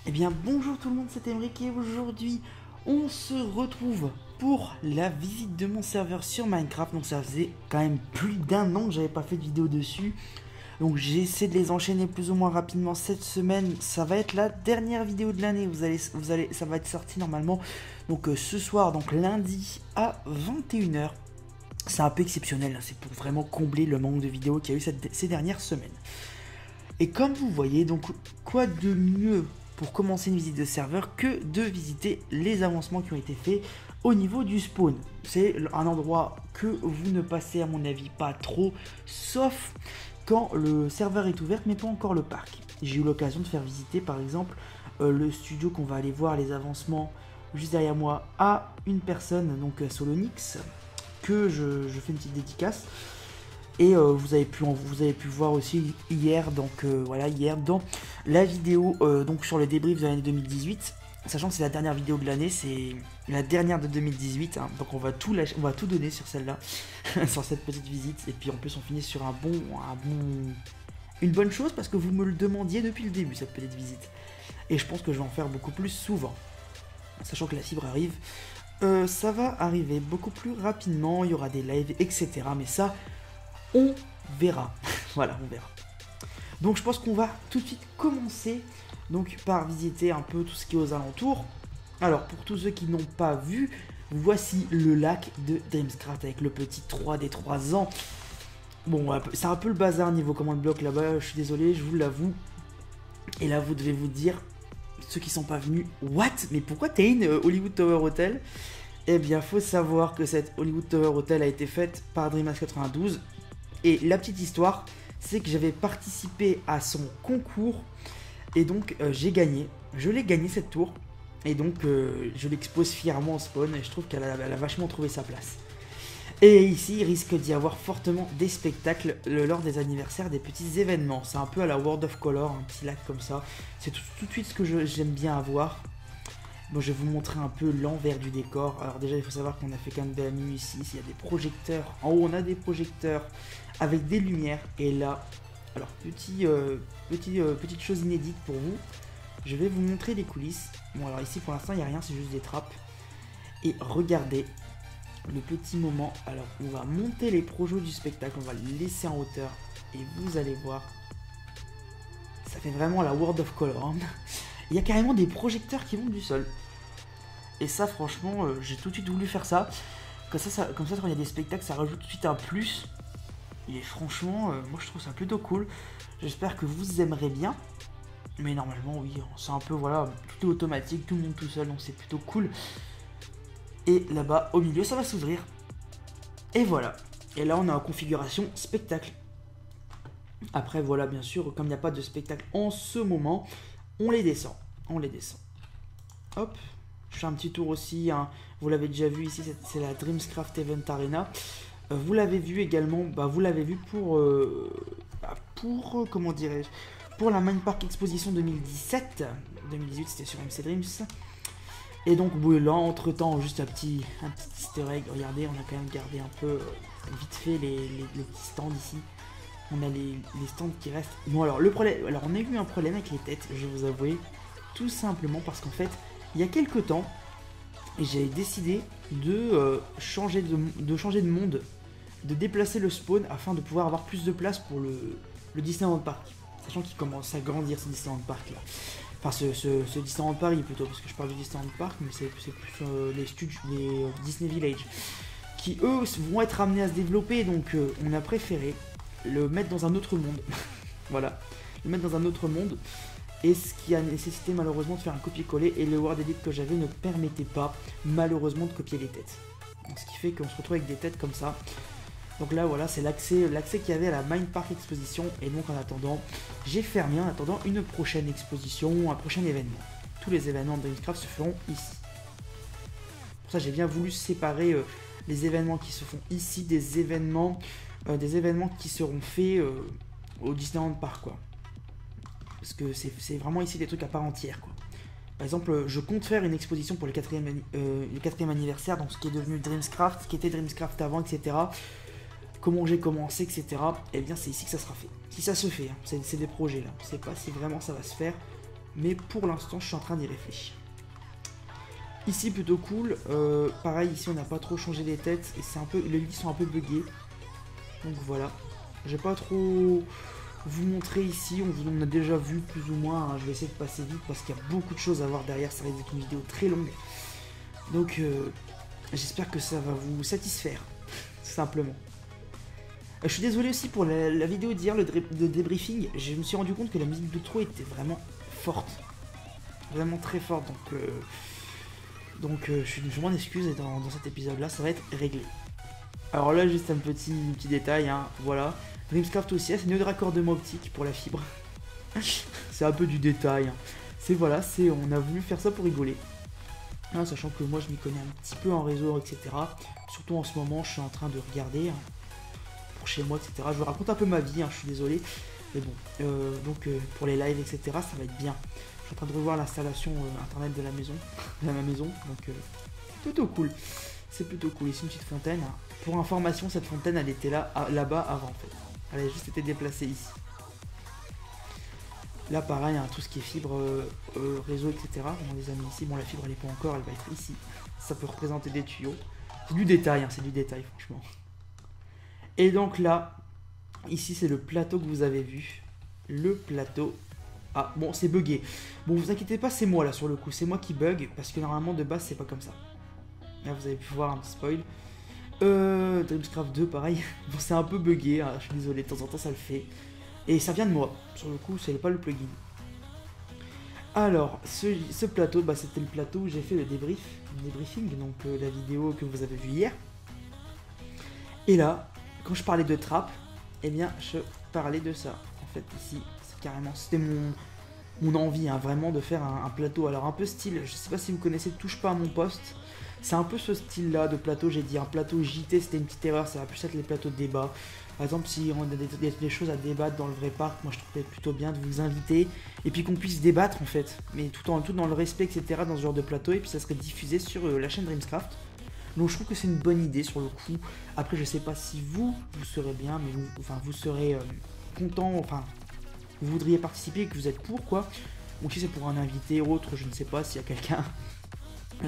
Eh bien bonjour tout le monde, c'est Emric et aujourd'hui on se retrouve pour la visite de mon serveur sur Minecraft. Donc ça faisait quand même plus d'un an que j'avais pas fait de vidéo dessus. Donc j'ai essayé de les enchaîner plus ou moins rapidement cette semaine. Ça va être la dernière vidéo de l'année, ça va être sorti normalement donc ce soir, donc lundi à 21 h. C'est un peu exceptionnel, hein, c'est pour vraiment combler le manque de vidéos qu'il y a eu ces dernières semaines. Et comme vous voyez, donc quoi de mieux pour commencer une visite de serveur que de visiter les avancements qui ont été faits au niveau du spawn. C'est un endroit que vous ne passez à mon avis pas trop, sauf quand le serveur est ouvert mais pas encore le parc. J'ai eu l'occasion de faire visiter par exemple le studio qu'on va aller voir, les avancements juste derrière moi, à une personne, donc Solonix, que je fais une petite dédicace. Et vous avez pu voir aussi hier, donc voilà, hier dans la vidéo donc sur le débrief de l'année 2018, sachant que c'est la dernière vidéo de l'année, c'est la dernière de 2018, hein, donc on va tout donner sur celle-là, sur cette petite visite, et puis en plus on finit sur une bonne chose parce que vous me le demandiez depuis le début cette petite visite, et je pense que je vais en faire beaucoup plus souvent, sachant que la fibre arrive. Ça va arriver beaucoup plus rapidement, il y aura des lives, etc. Mais ça, on verra. Voilà, on verra. Donc je pense qu'on va tout de suite commencer donc par visiter un peu tout ce qui est aux alentours. Alors pour tous ceux qui n'ont pas vu, voici le lac de Dreamscraft avec le petit 3 des 3 ans. Bon, c'est un peu le bazar niveau commande bloc là-bas, je suis désolé, je vous l'avoue. Et là vous devez vous dire, ceux qui sont pas venus, what? Mais pourquoi t'as une Hollywood Tower Hotel? Eh bien faut savoir que cette Hollywood Tower Hotel a été faite par DreamHack 92. Et la petite histoire, c'est que j'avais participé à son concours et donc j'ai gagné. Je l'ai gagné cette tour et donc je l'expose fièrement au spawn et je trouve qu'elle a vachement trouvé sa place. Et ici, il risque d'y avoir fortement des spectacles lors des anniversaires, des petits événements. C'est un peu à la World of Color, un petit lac comme ça. C'est tout de suite ce que j'aime bien avoir. Bon, je vais vous montrer un peu l'envers du décor. Alors déjà, il faut savoir qu'on a fait quand même de la nuit ici. Il y a des projecteurs. En haut, on a des projecteurs avec des lumières. Et là, alors petite chose inédite pour vous. Je vais vous montrer les coulisses. Bon, alors ici, pour l'instant, il n'y a rien. C'est juste des trappes. Et regardez le petit moment. Alors, on va monter les projets du spectacle. On va les laisser en hauteur. Et vous allez voir. Ça fait vraiment la World of Color. Hein. Il y a carrément des projecteurs qui montent du sol. Et ça, franchement, j'ai tout de suite voulu faire ça. Comme ça, quand il y a des spectacles, ça rajoute tout de suite un plus. Et franchement, moi je trouve ça plutôt cool. J'espère que vous aimerez bien. Mais normalement, oui, c'est un peu, voilà, tout est automatique, tout le monde tout seul, donc c'est plutôt cool. Et là-bas, au milieu, ça va s'ouvrir. Et voilà. Et là, on est en configuration spectacle. Après, voilà, bien sûr, comme il n'y a pas de spectacle en ce moment, on les descend. On les descend. Hop. Je fais un petit tour aussi, hein. Vous l'avez déjà vu ici, c'est la Dreamscraft Event Arena. Vous l'avez vu également, vous l'avez vu pour comment dirais-je, pour la Minepark Exposition 2017. 2018 c'était sur MC Dreams. Et donc là, entre temps, juste un petit easter egg. Regardez, on a quand même gardé un peu vite fait les petits stands ici. On a les stands qui restent. Bon alors le problème, alors on a eu un problème avec les têtes, je vais vous avouer, tout simplement parce qu'en fait, il y a quelques temps, j'ai décidé de changer de monde, de déplacer le spawn afin de pouvoir avoir plus de place pour le Disneyland Park. Sachant qu'il commence à grandir ce Disneyland Park là. Enfin ce Disneyland Paris plutôt, parce que je parle du Disneyland Park, mais c'est plus les Disney Village. Qui eux vont être amenés à se développer, donc on a préféré le mettre dans un autre monde. Voilà, le mettre dans un autre monde. Et ce qui a nécessité malheureusement de faire un copier-coller, et le Word Edit que j'avais ne permettait pas malheureusement de copier les têtes. Donc, ce qui fait qu'on se retrouve avec des têtes comme ça. Donc là voilà, c'est l'accès qu'il y avait à la Minepark Exposition, et donc en attendant, j'ai fermé en attendant une prochaine exposition, un prochain événement. Tous les événements de Dreamcraft se feront ici. Pour ça j'ai bien voulu séparer les événements qui se font ici des événements qui seront faits au Disneyland Park, quoi. Parce que c'est vraiment ici des trucs à part entière, quoi. Par exemple, je compte faire une exposition pour le 4e anniversaire, donc ce qui est devenu Dreamscraft, ce qui était Dreamscraft avant, etc. Comment j'ai commencé, etc. Et bien c'est ici que ça sera fait. Si ça se fait, hein. C'est des projets là. Je sais pas si vraiment ça va se faire. mais pour l'instant je suis en train d'y réfléchir. Ici plutôt cool, pareil ici on n'a pas trop changé les têtes et c'est un peu, les lits sont un peu buggés. Donc voilà, je vais pas trop vous montrer ici, on vous en a déjà vu plus ou moins, hein. Je vais essayer de passer vite parce qu'il y a beaucoup de choses à voir derrière, ça va être une vidéo très longue. Donc j'espère que ça va vous satisfaire, simplement. Je suis désolé aussi pour la vidéo d'hier, le débriefing, je me suis rendu compte que la musique d'outro était vraiment forte. Vraiment très forte, donc je m'en excuse et dans cet épisode là ça va être réglé. Alors là juste un petit détail, hein, voilà. Dreamcraft aussi, c'est une de raccordement optique pour la fibre. C'est un peu du détail, hein. C'est voilà, on a voulu faire ça pour rigoler. Hein, sachant que moi je m'y connais un petit peu en réseau, etc. Surtout en ce moment je suis en train de regarder hein, pour chez moi, etc. Je vous raconte un peu ma vie, hein, je suis désolé. Mais bon, pour les lives, etc. ça va être bien. Je suis en train de revoir l'installation internet de la maison, ma maison, donc plutôt cool. C'est plutôt cool. Ici une petite fontaine. Pour information, cette fontaine elle était là-bas avant en fait. Elle a juste été déplacée ici. Là pareil, hein, tout ce qui est fibre, réseau, etc. On les a mis ici. Bon la fibre elle est pas encore, elle va être ici. Ça peut représenter des tuyaux. C'est du détail, hein, c'est du détail franchement. Et donc là, ici c'est le plateau que vous avez vu. Le plateau. Ah, bon, c'est bugué. Bon, vous inquiétez pas, c'est moi là sur le coup. C'est moi qui bug parce que normalement de base c'est pas comme ça. Là, vous avez pu voir un petit spoil. Dreamcraft 2, pareil. Bon, c'est un peu bugué. Hein, je suis désolé, de temps en temps ça le fait. Et ça vient de moi. Sur le coup, c'est pas le plugin. Alors, ce plateau, bah, c'était le plateau où j'ai fait le débriefing. Donc, la vidéo que vous avez vue hier. Et là, quand je parlais de trap, eh bien, je parlais de ça. En fait, ici. Carrément, c'était mon envie hein, vraiment de faire un plateau, alors un peu style, je sais pas si vous connaissez Touche pas à mon poste, c'est un peu ce style là de plateau, j'ai dit un plateau JT, c'était une petite erreur, ça va plus être les plateaux de débat. Par exemple, si on a des choses à débattre dans le vrai parc, moi je trouvais plutôt bien de vous inviter et puis qu'on puisse débattre en fait, mais tout dans le respect, etc. dans ce genre de plateau, et puis ça serait diffusé sur la chaîne Dreamcraft. Donc je trouve que c'est une bonne idée sur le coup. Après je sais pas si vous serez bien, mais vous serez content, enfin vous voudriez participer et que vous êtes pour quoi, ou si c'est pour un invité ou autre, je ne sais pas s'il y a quelqu'un,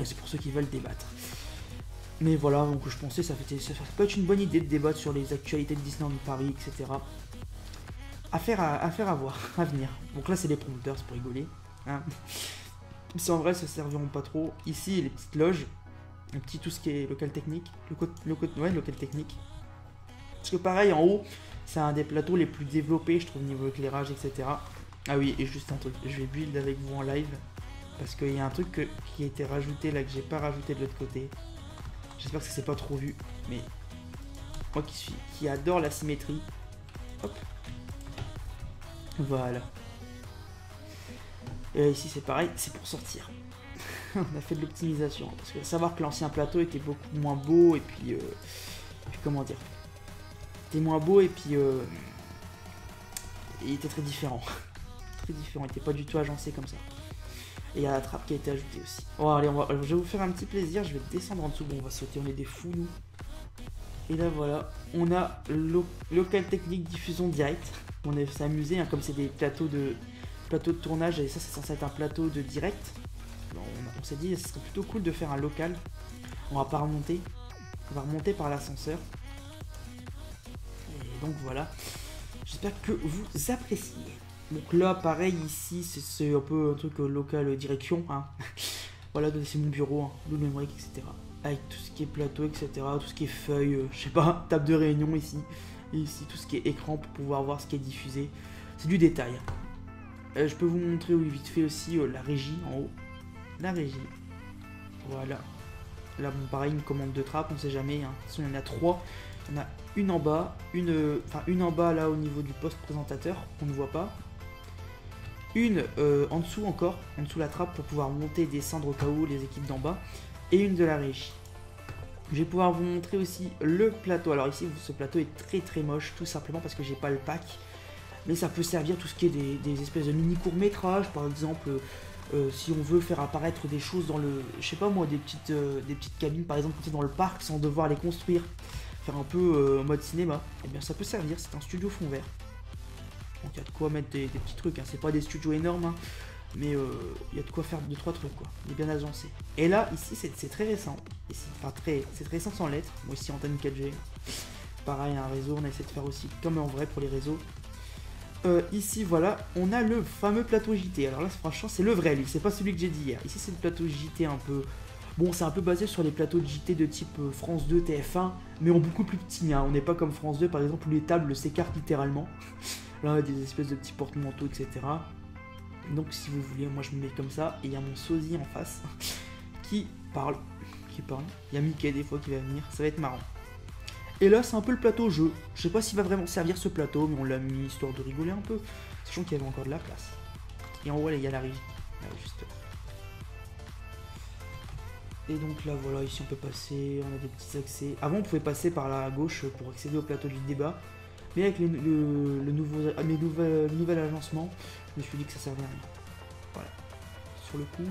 c'est pour ceux qui veulent débattre. Mais voilà, donc je pensais ça peut être une bonne idée de débattre sur les actualités de Disneyland Paris, etc. Affaire à voir, à venir. Donc là c'est les promoteurs, c'est pour rigoler. Hein. Si en vrai ça serviront pas trop. Ici les petites loges, un petit tout ce qui est local technique, local technique. Parce que pareil en haut, c'est un des plateaux les plus développés, je trouve, niveau éclairage, etc. Ah oui, et juste un truc, je vais build avec vous en live, parce qu'il y a un truc qui a été rajouté là, que j'ai pas rajouté de l'autre côté. J'espère que ça s'est pas trop vu, mais moi qui adore la symétrie, hop, voilà. Et ici c'est pareil, c'est pour sortir. On a fait de l'optimisation, parce que savoir que l'ancien plateau était beaucoup moins beau, et puis comment dire, moins beau et puis il était très différent. Très différent, il était pas du tout agencé comme ça. Et il y a la trappe qui a été ajoutée aussi. Bon allez, je vais vous faire un petit plaisir, je vais descendre en dessous. Bon on va sauter, on est des fous nous. Et là voilà, on a local technique diffusion direct. On s'est amusé hein, comme c'est des plateaux de tournage et ça c'est censé être un plateau de direct. On s'est dit ce serait plutôt cool de faire un local. On va pas remonter, on va remonter par l'ascenseur. Donc voilà, j'espère que vous appréciez. Donc là pareil ici c'est un peu un truc local direction hein. Voilà, c'est mon bureau, hein, le numérique, etc. Avec tout ce qui est plateau, etc. Tout ce qui est feuilles, je sais pas, table de réunion ici. Et ici tout ce qui est écran pour pouvoir voir ce qui est diffusé. C'est du détail. Je peux vous montrer vite fait aussi la régie en haut. La régie. Voilà. Là bon pareil une commande de trappe, on sait jamais. Hein. De toute façon il y en a 3. On a une en bas, une en bas là au niveau du poste présentateur, on ne voit pas. Une en dessous encore, en dessous la trappe pour pouvoir monter et descendre au cas où les équipes d'en bas. Et une de la régie. Je vais pouvoir vous montrer aussi le plateau. Alors ici ce plateau est très très moche, tout simplement parce que j'ai pas le pack. Mais ça peut servir tout ce qui est des espèces de mini courts-métrages, par exemple. Si on veut faire apparaître des choses dans le, je sais pas moi, des petites cabines par exemple dans le parc sans devoir les construire, faire un peu en mode cinéma, et bien ça peut servir, c'est un studio fond vert. Donc il y a de quoi mettre des petits trucs, hein. C'est pas des studios énormes, hein. Mais il y a de quoi faire 2-3 trucs quoi. Il est bien agencé. Et là, ici, c'est très récent. Enfin, c'est très récent sans lettres. Moi ici, antenne 4G. Pareil, un réseau, on essaie de faire aussi comme en vrai pour les réseaux. Ici, voilà, on a le fameux plateau JT. Alors là, franchement, c'est le vrai, lui. C'est pas celui que j'ai dit hier. Ici, c'est le plateau JT un peu... Bon, c'est un peu basé sur les plateaux de JT de type France 2, TF1, mais en beaucoup plus petit. Hein. On n'est pas comme France 2, par exemple, où les tables s'écartent littéralement. Là, on a des espèces de petits porte-manteaux, etc. Donc, si vous voulez, moi, je me mets comme ça. Et il y a mon sosie en face qui parle. Il y a Mickey, des fois, qui va venir. Ça va être marrant. Et là, c'est un peu le plateau jeu. Je sais pas s'il va vraiment servir ce plateau, mais on l'a mis histoire de rigoler un peu. Sachant qu'il y avait encore de la place. Et en haut, il y a la régie. Là, juste. Et donc là, voilà, ici on peut passer, on a des petits accès. Avant, on pouvait passer par la gauche pour accéder au plateau du débat. Mais avec le nouvel agencement, je me suis dit que ça servait à rien. Voilà, sur le coup.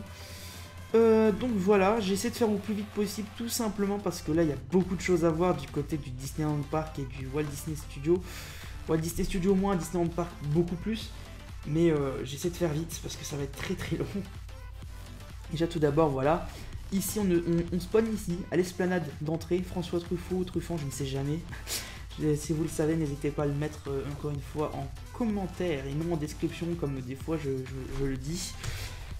Donc voilà, j'essaie de faire au plus vite possible, tout simplement parce que là il y a beaucoup de choses à voir du côté du Disneyland Park et du Walt Disney Studio. Walt Disney Studio moins, Disneyland Park beaucoup plus. Mais j'essaie de faire vite parce que ça va être très très long. Déjà tout d'abord, voilà. Ici on spawn ici, à l'esplanade d'entrée, François Truffaut ou Truffant, je ne sais jamais. Si vous le savez, n'hésitez pas à le mettre encore une fois en commentaire et non en description comme des fois je le dis,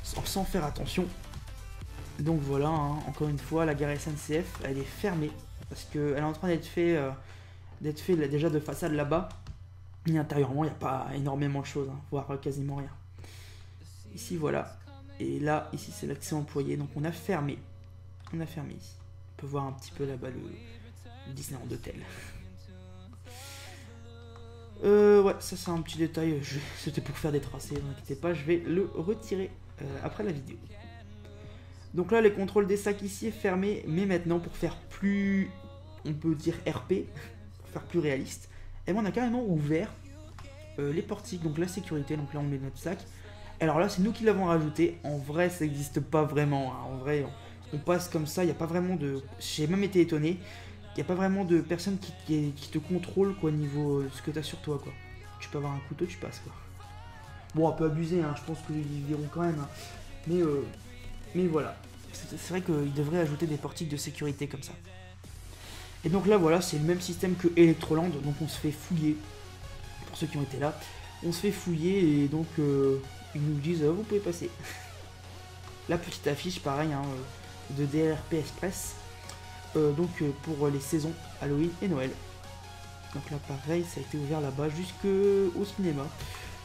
sans faire attention. Donc voilà, hein, encore une fois, la gare SNCF, elle est fermée, parce qu'elle est en train d'être fait déjà de façade là-bas, et intérieurement, il n'y a pas énormément de choses, hein, voire quasiment rien. Ici, voilà, et là, ici, c'est l'accès employé, donc on a fermé ici. On peut voir un petit peu là-bas le Disneyland Hotel. Ouais, ça c'est un petit détail, c'était pour faire des tracés, ne inquiétez pas, je vais le retirer après la vidéo. Donc là, les contrôles des sacs ici est fermé, mais maintenant pour faire plus, on peut dire RP, pour faire plus réaliste, et ben on a carrément ouvert les portiques, donc la sécurité, donc là on met notre sac. Alors là, c'est nous qui l'avons rajouté, en vrai ça n'existe pas vraiment, hein. En vrai on passe comme ça, il n'y a pas vraiment de... J'ai même été étonné, il n'y a pas vraiment de personne qui te contrôle quoi, niveau ce que tu as sur toi quoi. Tu peux avoir un couteau, tu passes quoi. Bon, un peu abusé, hein, je pense qu'ils verront quand même, hein. Mais voilà, c'est vrai qu'ils devraient ajouter des portiques de sécurité comme ça. Et donc là voilà, c'est le même système que Electroland, donc on se fait fouiller, pour ceux qui ont été là, on se fait fouiller et donc ils nous disent vous pouvez passer. La petite affiche pareil, hein, de DLRP Express, pour les saisons Halloween et Noël. Donc là pareil, ça a été ouvert là-bas jusqu'au cinéma.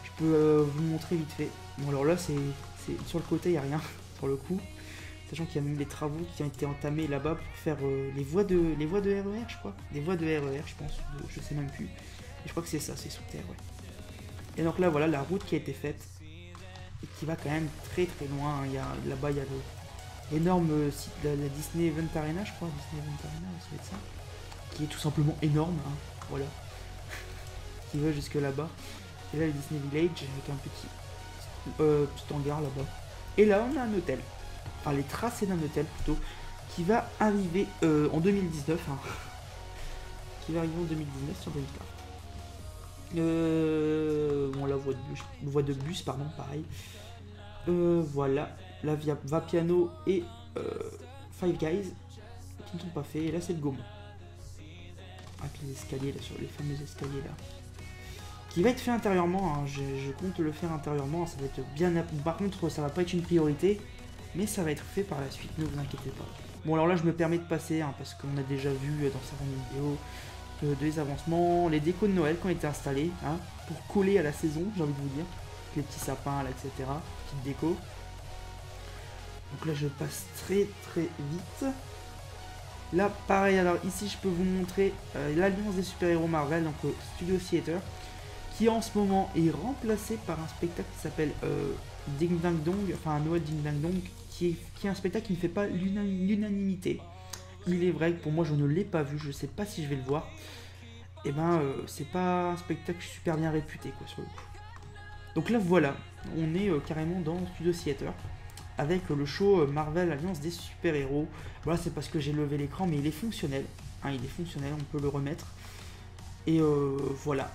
Je peux vous montrer vite fait. Bon alors là c'est sur le côté, il n'y a rien. Pour le coup, sachant qu'il y a même des travaux qui ont été entamés là-bas pour faire les voies de RER, je crois. Des voies de RER, je pense, je sais même plus. Et je crois que c'est ça, c'est sous terre, ouais. Et donc là, voilà la route qui a été faite et qui va quand même très très loin. Là-bas, il y a l'énorme site de la Disney Event Arena, je crois. Disney Event Arena, ça va être ça. Qui est tout simplement énorme, hein, voilà. Qui va jusque là-bas. Et là, le Disney Village avec un petit hangar là-bas. Et là, on a un hôtel, enfin les tracés d'un hôtel plutôt, qui va arriver en 2019, hein. Qui va arriver en 2019 sur Delta. Bon, la voie de bus, pardon, pareil. Voilà, là, Vapiano et Five Guys, qui ne sont pas faits, et là, c'est le Gaumont. Avec les escaliers, là, sur les fameux escaliers, là. Qui va être fait intérieurement, hein. Je compte le faire intérieurement, ça va être bien... Par contre, ça va pas être une priorité, mais ça va être fait par la suite, ne vous inquiétez pas. Bon alors là, je me permets de passer, hein, parce qu'on a déjà vu dans certaines vidéos des avancements, les décos de Noël qui ont été installés, hein, pour coller à la saison, j'ai envie de vous dire. Les petits sapins, là, etc. Petites déco. Donc là, je passe très très vite. Là, pareil, alors ici, je peux vous montrer l'Alliance des super-héros Marvel, donc Studio Theater, qui en ce moment est remplacé par un spectacle qui s'appelle Ding Dang Dong, enfin un Noël Ding Dang Dong, qui est un spectacle qui ne fait pas l'unanimité. Il est vrai que pour moi je ne l'ai pas vu, je ne sais pas si je vais le voir. Et ben c'est pas un spectacle super bien réputé quoi sur le coup. Donc là voilà, on est carrément dans Studio Theater avec le show Marvel Alliance des super-héros. Voilà, c'est parce que j'ai levé l'écran, mais il est fonctionnel, hein, il est fonctionnel, on peut le remettre. Et voilà,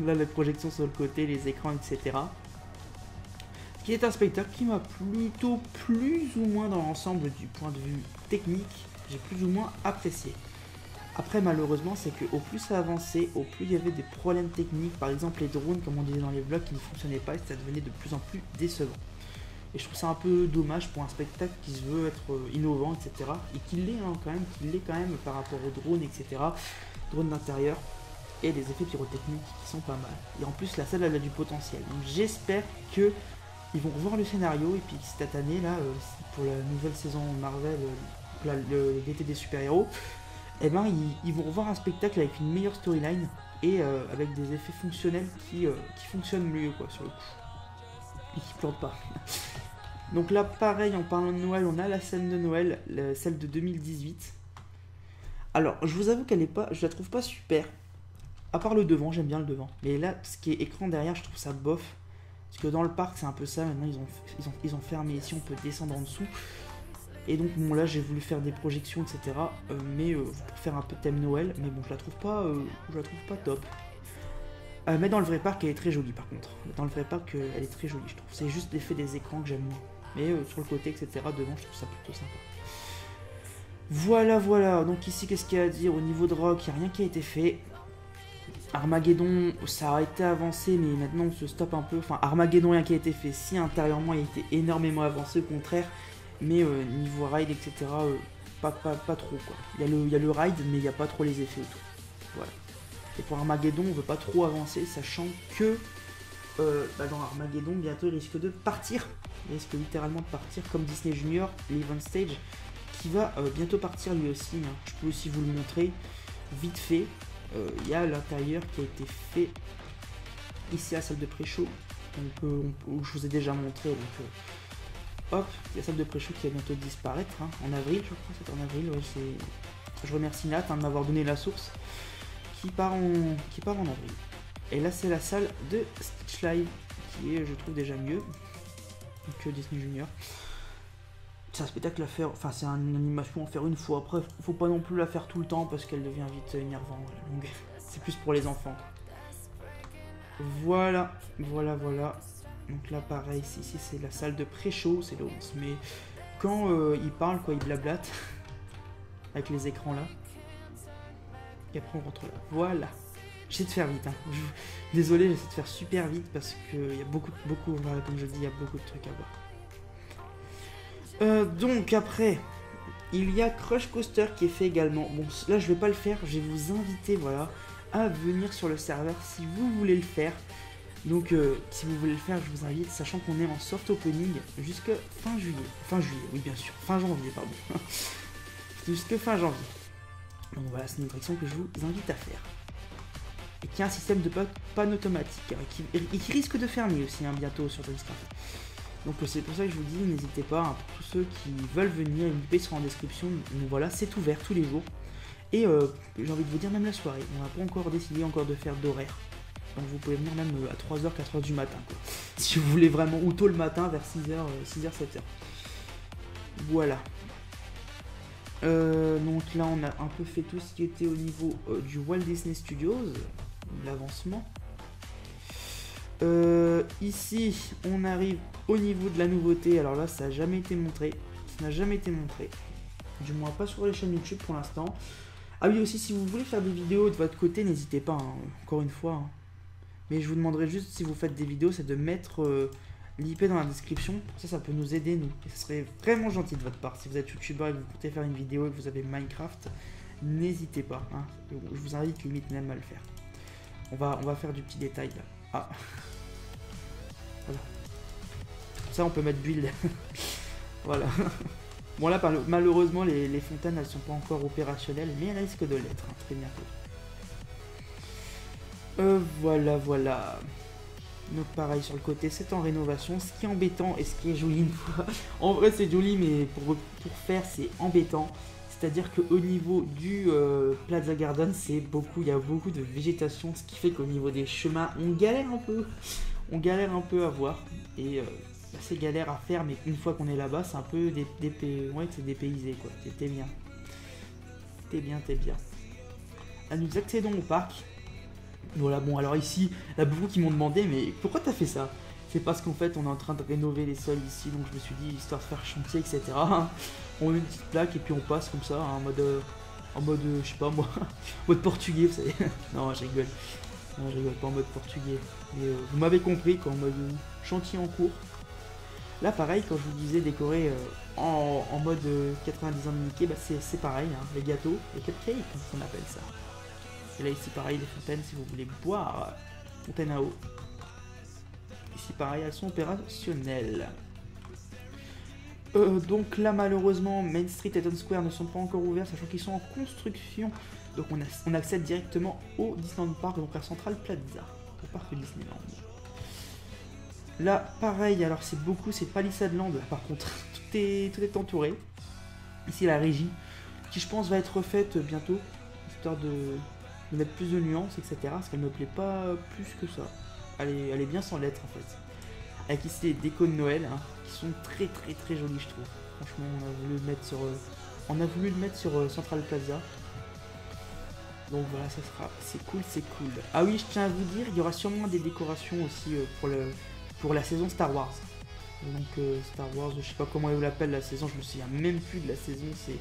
là les projections sur le côté, les écrans, etc. qui est un spectacle qui m'a plutôt plus ou moins dans l'ensemble du point de vue technique, j'ai plus ou moins apprécié. Après malheureusement c'est que au plus ça avançait, au plus il y avait des problèmes techniques, par exemple les drones comme on disait dans les vlogs qui ne fonctionnaient pas et ça devenait de plus en plus décevant. Et je trouve ça un peu dommage pour un spectacle qui se veut être innovant, etc. Et qu'il l'est quand même par rapport aux drones, etc. Drones d'intérieur et des effets pyrotechniques qui sont pas mal. Et en plus la salle elle a du potentiel. Donc j'espère que ils vont revoir le scénario et puis cette année là, pour la nouvelle saison Marvel, l'été des super-héros, eh ben ils vont revoir un spectacle avec une meilleure storyline et avec des effets fonctionnels qui fonctionnent mieux quoi sur le coup. Et qui plantent pas. Donc là pareil en parlant de Noël, on a la scène de Noël, celle de 2018. Alors je vous avoue qu'elle est pas, je la trouve pas super. À part le devant, j'aime bien le devant. Mais là, ce qui est écran derrière, je trouve ça bof. Parce que dans le parc, c'est un peu ça. Maintenant, ils ont fermé ici, on peut descendre en dessous. Et donc, bon, là, j'ai voulu faire des projections, etc. Pour faire un peu thème Noël. Mais bon, je la trouve pas top. Mais dans le vrai parc, elle est très jolie, par contre. Dans le vrai parc, elle est très jolie, je trouve. C'est juste l'effet des écrans que j'aime moins. Mais sur le côté, etc., devant, je trouve ça plutôt sympa. Voilà. Donc ici, qu'est-ce qu'il y a à dire? Au niveau de rock, il n'y a rien qui a été fait. Armageddon, ça a été avancé, mais maintenant on se stoppe un peu. Enfin, Armageddon, rien qui a été fait. Si intérieurement, il a été énormément avancé, au contraire. Mais niveau ride, etc., pas trop, quoi. Il y a le ride, mais il n'y a pas trop les effets autour. Voilà. Et pour Armageddon, on veut pas trop avancer, sachant que dans Armageddon, bientôt, il risque de partir. Il risque littéralement de partir, comme Disney Junior, Live on Stage, qui va bientôt partir lui aussi. Hein. Je peux aussi vous le montrer, vite fait. Il y a l'intérieur qui a été fait ici à la salle de pré-show. Je vous ai déjà montré. Donc, hop, il y a la salle de pré-show qui va bientôt disparaître. Hein, en avril, je crois, c'est en avril. Ouais, je remercie Nat de m'avoir donné la source. Qui part en avril. Et là, c'est la salle de Stitch Live qui est, je trouve, déjà mieux que Disney Junior. C'est un spectacle à faire, enfin c'est une animation à faire une fois, après faut pas non plus la faire tout le temps parce qu'elle devient vite énervante, donc c'est plus pour les enfants. Voilà. Donc là pareil, ici c'est la salle de pré-show, c'est là où on se met quand il parle, quoi, il blablate avec les écrans là. Et après on rentre là. Voilà. J'essaie de faire vite, hein. Désolé, j'essaie de faire super vite parce qu'il y a beaucoup, voilà, comme je dis, il y a beaucoup de trucs à voir. Donc après, il y a Crush Coaster qui est fait également. Bon, là je vais pas le faire, je vais vous inviter, voilà, à venir sur le serveur si vous voulez le faire. Donc si vous voulez le faire, je vous invite, sachant qu'on est en soft opening jusqu'à fin juillet. Fin juillet, oui bien sûr, fin janvier, pardon. Jusque fin janvier. Donc voilà, c'est une attraction que je vous invite à faire. Et qui a un système de panne automatique, hein, et qui risque de fermer aussi, hein, bientôt sur Dreamcraft. Donc c'est pour ça que je vous dis, n'hésitez pas, hein, pour tous ceux qui veulent venir, l'IP sera en description. Donc voilà, c'est ouvert tous les jours. Et j'ai envie de vous dire, même la soirée, on n'a pas encore décidé de faire d'horaire. Donc vous pouvez venir même à 3h, 4h du matin, quoi. Si vous voulez vraiment, ou tôt le matin, vers 6h, 7h. Voilà. Donc là, on a un peu fait tout ce qui était au niveau du Walt Disney Studios, l'avancement. Ici, on arrive au niveau de la nouveauté. Alors là, ça n'a jamais été montré. Du moins pas sur les chaînes YouTube pour l'instant. Ah oui, aussi, si vous voulez faire des vidéos de votre côté, n'hésitez pas, hein, encore une fois. Hein. Mais je vous demanderai juste, si vous faites des vidéos, c'est de mettre l'IP dans la description. Ça peut nous aider, nous. Et ce serait vraiment gentil de votre part. Si vous êtes youtubeur et que vous comptez faire une vidéo et que vous avez Minecraft, n'hésitez pas. Hein. Je vous invite limite même à le faire. On va faire du petit détail là. Ah. Voilà. Ça, on peut mettre build. Voilà. Bon, là, malheureusement, les fontaines, elles sont pas encore opérationnelles, mais elles risquent de l'être, hein, très bientôt. Voilà. Donc, pareil, sur le côté, c'est en rénovation. Ce qui est embêtant et ce qui est joli une fois. En vrai, c'est joli, mais pour faire, c'est embêtant. C'est-à-dire qu'au niveau du Plaza Garden, il y a beaucoup de végétation, ce qui fait qu'au niveau des chemins, on galère un peu. On galère un peu à voir. Et c'est galère à faire, mais une fois qu'on est là-bas, c'est un peu c'est dépaysé, quoi. T'es bien. T'es bien. Là, nous accédons au parc. Voilà, bon, alors ici, il y a beaucoup qui m'ont demandé, mais pourquoi t'as fait ça? C'est parce qu'en fait on est en train de rénover les sols ici, donc je me suis dit, histoire de faire chantier, etc. On met une petite plaque et puis on passe comme ça, hein, en mode, je sais pas moi, mode portugais, vous savez. Non, je rigole. Non, je rigole pas en mode portugais. Mais vous m'avez compris, quoi, en mode chantier en cours. Là, pareil, quand je vous disais décorer en mode 90 ans de Mickey, bah, c'est pareil, hein, les gâteaux, les cupcakes, on appelle ça. Et là, ici, pareil, les fontaines, si vous voulez boire, fontaine à eau. Ici, pareil, elles sont opérationnelles. Donc là, malheureusement, Main Street et Town Square ne sont pas encore ouverts, sachant qu'ils sont en construction. Donc on accède directement au Disneyland Park, donc à Central Plaza, au parc Disneyland. Là, pareil, alors c'est Palisade Land, là par contre, tout est entouré. Ici, la régie, qui je pense va être refaite bientôt, histoire de mettre plus de nuances, etc. Parce qu'elle me plaît pas plus que ça. Elle est bien sans lettres, en fait. Avec ici les décos de Noël, hein, qui sont très jolis, je trouve. Franchement, on a voulu le mettre sur Central Plaza. Donc voilà, c'est cool. Ah oui, je tiens à vous dire, il y aura sûrement des décorations aussi pour la saison Star Wars. Donc Star Wars, je sais pas comment ils l'appellent la saison, je me souviens même plus de la saison, c'est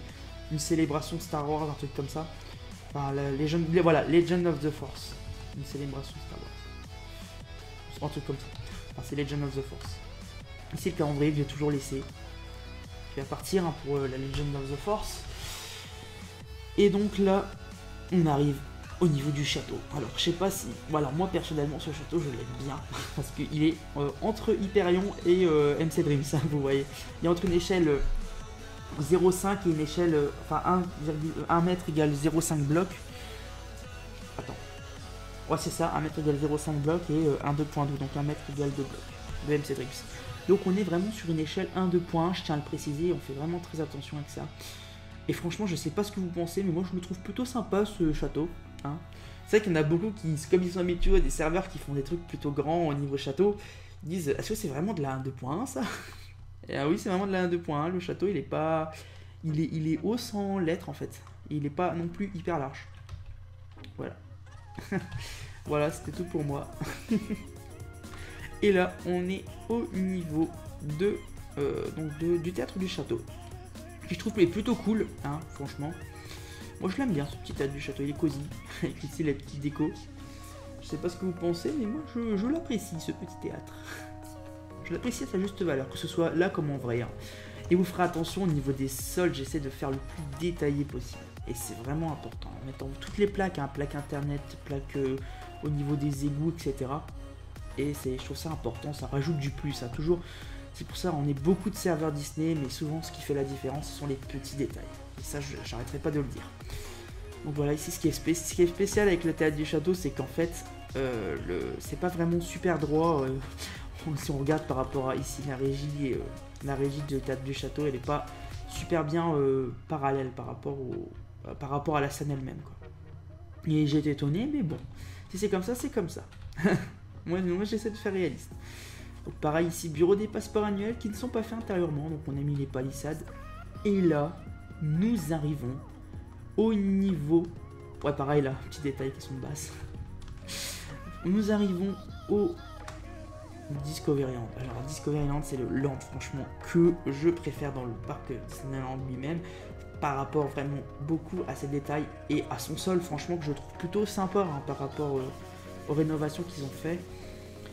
une célébration Star Wars, un truc comme ça. Enfin, Legend of the Force. Une célébration Star Wars. Un truc comme ça. Enfin, c'est Legend of the Force. Ici, le calendrier que j'ai toujours laissé. Qui va partir, hein, pour la Legend of the Force. Et donc là, on arrive au niveau du château. Alors, je sais pas si... Voilà, moi, personnellement, ce château, je l'aime bien. Parce qu'il est entre Hyperion et MC Dreams, hein, vous voyez. Il est entre une échelle 0,5 et une échelle... enfin, 1 mètre égale 0,5 bloc. Attends. Ouais, c'est ça, 1 mètre égale 0,5 bloc et 1 2.2, donc 1 mètre égale 2 blocs de MC Dreams. Donc on est vraiment sur une échelle 1 2.1, je tiens à le préciser, on fait vraiment très attention avec ça. Et franchement, je sais pas ce que vous pensez, mais moi je le trouve plutôt sympa ce château. Hein. C'est vrai qu'il y en a beaucoup qui, comme ils sont habitués à des serveurs qui font des trucs plutôt grands au niveau château, ils disent, est-ce que c'est vraiment de la 1 2.1 ça? Et oui, c'est vraiment de la 1 2.1, le château il est pas... Il est haut sans lettres en fait. Il est pas non plus hyper large. Voilà. Voilà, c'était tout pour moi. Et là, on est au niveau du théâtre du château. Qui je trouve est plutôt cool, hein, franchement. Moi je l'aime bien ce petit théâtre du château, il est cosy. Avec ici la petite déco. Je sais pas ce que vous pensez, mais moi je l'apprécie ce petit théâtre. Je l'apprécie à sa juste valeur, que ce soit là comme en vrai. Hein. Et vous ferez attention au niveau des sols, j'essaie de faire le plus détaillé possible. Et c'est vraiment important, en mettant toutes les plaques, hein, plaques internet, plaques au niveau des égouts, etc. Et je trouve ça important, ça rajoute du plus, ça toujours. C'est pour ça on est beaucoup de serveurs Disney, mais souvent ce qui fait la différence, ce sont les petits détails. Et ça, j'arrêterai pas de le dire. Donc voilà, ici ce qui est spécial avec le théâtre du château, c'est qu'en fait, c'est pas vraiment super droit. Si on regarde par rapport à ici la régie du théâtre du château, elle est pas super bien parallèle par rapport à la scène elle-même, quoi. Et j'ai été étonné, mais bon, si c'est comme ça, c'est comme ça. moi j'essaie de faire réaliste. Donc pareil ici, bureau des passeports annuels qui ne sont pas faits intérieurement, donc on a mis les palissades. Et là, nous arrivons au niveau... Ouais pareil là, petits détails qui sont basses. Nous arrivons au Discoveryland. Alors Discoveryland, c'est le land franchement que je préfère dans le parc Disneyland lui-même, par rapport vraiment beaucoup à ses détails et à son sol, franchement que je trouve plutôt sympa, hein, par rapport aux rénovations qu'ils ont fait.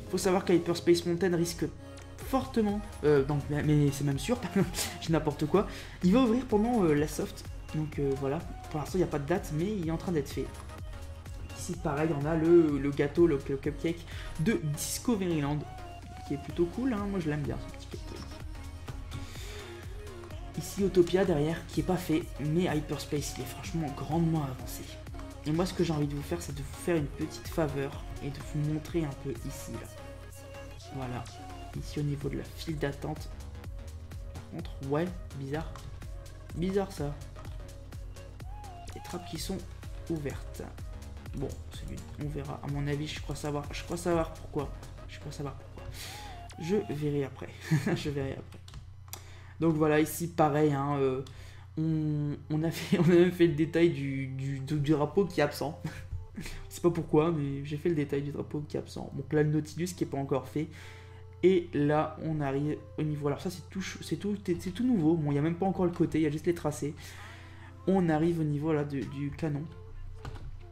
Il faut savoir qu'Hyperspace Mountain risque fortement, mais c'est même sûr, j'ai n'importe quoi, il va ouvrir pendant la soft, donc voilà, pour l'instant il n'y a pas de date, mais il est en train d'être fait. Ici pareil, on a le gâteau, le cupcake de Discoveryland, qui est plutôt cool, hein, moi je l'aime bien ce petit gâteau. Ici Autopia derrière, qui est pas fait, mais Hyperspace il est franchement grandement avancé. Et moi ce que j'ai envie de vous faire, c'est de vous faire une petite faveur et de vous montrer un peu ici là. Voilà, ici au niveau de la file d'attente. Par contre, ouais, bizarre ça. Les trappes qui sont ouvertes. Bon, on verra. À mon avis, je crois savoir pourquoi. Je verrai après. Donc voilà, ici pareil, hein, on a même fait le détail du drapeau qui est absent. Je sais pas pourquoi, mais j'ai fait le détail du drapeau qui est absent. Donc là, le Nautilus qui est pas encore fait. Et là, on arrive au niveau... Alors ça, c'est tout nouveau. Bon, il n'y a même pas encore le côté, il y a juste les tracés. On arrive au niveau là, du canon.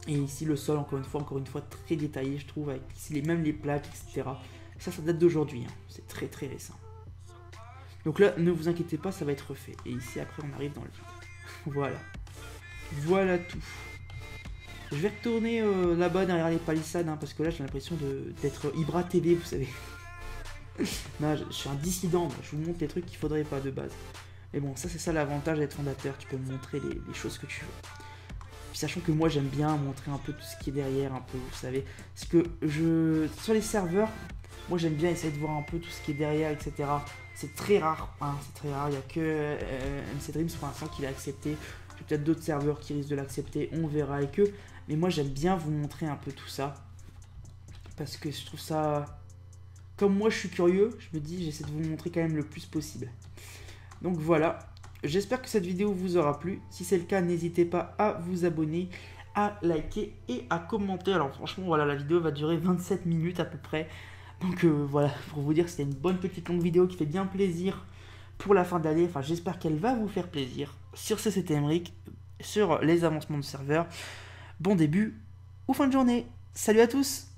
Et ici, le sol, encore une fois, très détaillé, je trouve, avec ici, même les plaques, etc. Ça date d'aujourd'hui. Hein. C'est très, très récent. Donc là, ne vous inquiétez pas, ça va être refait. Et ici, après, on arrive dans le vide. Voilà. Voilà tout. Je vais retourner là-bas derrière les palissades, hein, parce que là, j'ai l'impression d'être Ibra TV, vous savez. Non, je suis un dissident, moi. Je vous montre les trucs qu'il faudrait pas de base. Mais bon, ça, c'est ça l'avantage d'être fondateur. Tu peux me montrer les choses que tu veux. Puis sachant que moi, j'aime bien montrer un peu tout ce qui est derrière, un peu, vous savez. Parce que sur les serveurs, moi, j'aime bien essayer de voir un peu tout ce qui est derrière, etc. C'est très rare, hein, c'est très rare. Il n'y a que MC Dreams pour l'instant qui l'a accepté. J'ai peut-être d'autres serveurs qui risquent de l'accepter, on verra avec eux. Mais moi, j'aime bien vous montrer un peu tout ça. Parce que je trouve ça... Comme moi, je suis curieux, je me dis, j'essaie de vous montrer quand même le plus possible. Donc voilà, j'espère que cette vidéo vous aura plu. Si c'est le cas, n'hésitez pas à vous abonner, à liker et à commenter. Alors franchement, voilà, la vidéo va durer 27 minutes à peu près. Donc voilà, pour vous dire que c'était une bonne petite longue vidéo qui fait bien plaisir pour la fin d'année. Enfin, j'espère qu'elle va vous faire plaisir sur CCT Emric, sur les avancements de serveur. Bon début ou fin de journée. Salut à tous!